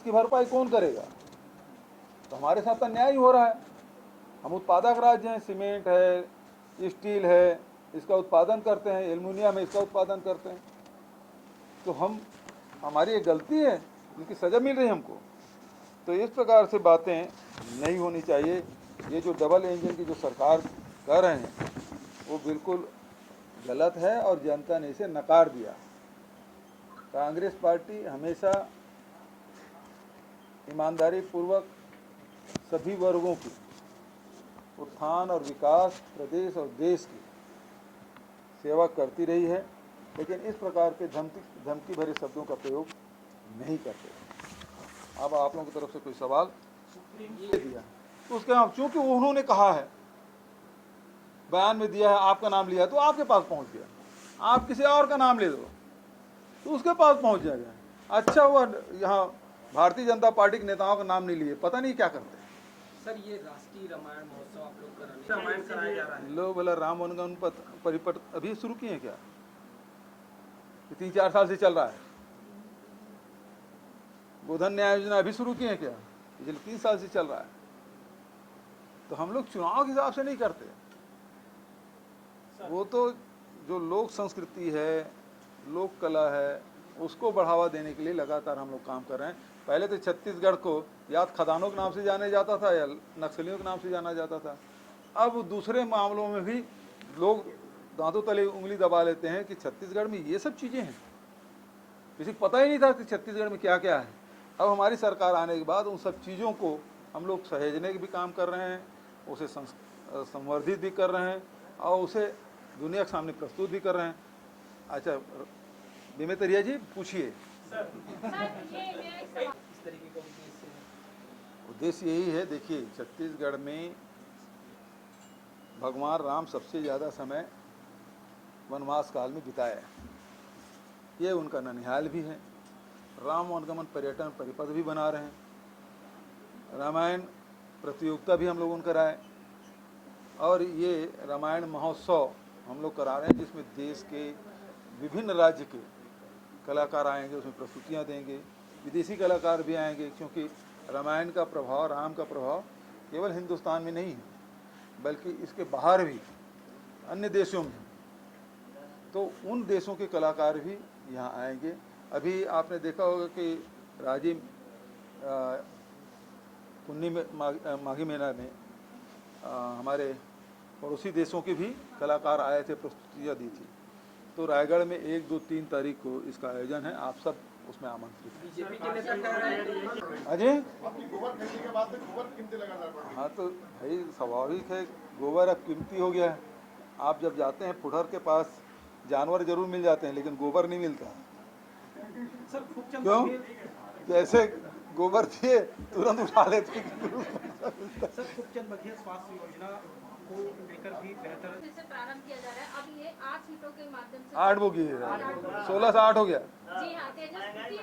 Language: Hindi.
इसकी भरपाई कौन करेगा? तो हमारे साथ अन्याय ही हो रहा है। हम उत्पादक राज्य हैं, सीमेंट है, स्टील है, इसका उत्पादन करते हैं, एल्युमिनियम है, इसका उत्पादन करते हैं। तो हमारी एक गलती है, इनकी सज़ा मिल रही है हमको। तो इस प्रकार से बातें नहीं होनी चाहिए। ये जो डबल इंजन की जो सरकार कर रहे हैं वो बिल्कुल गलत है और जनता ने इसे नकार दिया। कांग्रेस पार्टी हमेशा ईमानदारी पूर्वक सभी वर्गों की उत्थान और विकास, प्रदेश और देश की सेवा करती रही है, लेकिन इस प्रकार के धमकी भरे शब्दों का प्रयोग नहीं करते। अब आप लोगों की तरफ से कोई सवाल दिया तो उसके चूंकि उन्होंने कहा है, बयान में दिया है, आपका नाम लिया है, तो आपके पास पहुंच गया। आप किसी और का नाम ले दो तो उसके पास पहुंच जाएगा। अच्छा हुआ यहाँ भारतीय जनता पार्टी के नेताओं का नाम नहीं लिए, पता नहीं क्या करते। सर, ये राष्ट्रीय रामायण महोत्सव आप लोग कर रहे हैं, रामायण कराया जा रहा है। लो बोला राम वनगमन परिपथ अभी शुरू किए हैं क्या? 3-4 साल से चल रहा है। गोधन न्याय योजना अभी शुरू किए हैं क्या? पिछले 3 साल से चल रहा है। तो हम लोग चुनाव के हिसाब से नहीं करते। वो तो जो लोक संस्कृति है, लोक कला है, उसको बढ़ावा देने के लिए लगातार हम लोग काम कर रहे हैं। पहले तो छत्तीसगढ़ को या खदानों के नाम से जाना जाता था या नक्सलियों के नाम से जाना जाता था। अब दूसरे मामलों में भी लोग दांतों तले उंगली दबा लेते हैं कि छत्तीसगढ़ में ये सब चीज़ें हैं। किसी को पता ही नहीं था कि छत्तीसगढ़ में क्या क्या है। अब हमारी सरकार आने के बाद उन सब चीज़ों को हम लोग सहेजने के भी काम कर रहे हैं, उसे संवर्धित भी कर रहे हैं और उसे दुनिया के सामने प्रस्तुत भी कर रहे हैं। अच्छा बेमेतरिया जी पूछिए। उद्देश्य यही है, देखिए छत्तीसगढ़ में भगवान राम सबसे ज़्यादा समय वनवास काल में बिताया है। ये उनका ननिहाल भी है। राम वनगमन पर्यटन परिपथ भी बना रहे हैं। रामायण प्रतियोगिता भी हम लोगों ने कराए और ये रामायण महोत्सव हम लोग करा रहे हैं, जिसमें देश के विभिन्न राज्य के कलाकार आएंगे, उसमें प्रस्तुतियाँ देंगे। विदेशी कलाकार भी आएंगे, क्योंकि रामायण का प्रभाव, राम का प्रभाव केवल हिंदुस्तान में नहीं है बल्कि इसके बाहर भी अन्य देशों में। तो उन देशों के कलाकार भी यहाँ आएंगे। अभी आपने देखा होगा कि राजीव पुन्नी में माघी मेला में हमारे पड़ोसी देशों के भी कलाकार आए थे, प्रस्तुतियाँ दी थी। तो रायगढ़ में 1, 2, 3 तारीख को इसका आयोजन है। आप सब उसमें आमंत्रित हैं। बीजेपी के नेता कह रहे हैं अजय, गोबर खरीदने के बाद से गोबर कीमतें लगातार बढ़ रही हैं। हाँ तो भाई स्वाभाविक है, गोबर अब कीमती हो गया है। आप जब जाते हैं फुटहर के पास, जानवर जरूर मिल जाते हैं लेकिन गोबर नहीं मिलता। क्यों? जैसे गोबर दिए तुरंत उठा लेते। सर, खूबचंद बघेल स्वास्थ्य योजना को लेकर भी बेहतर से प्रारंभ किया जा रहा है। अब ये 8 सीटों के माध्यम से 8 बोगी है, 16 से 8 हो गया। जी हाँ, तेजस्वी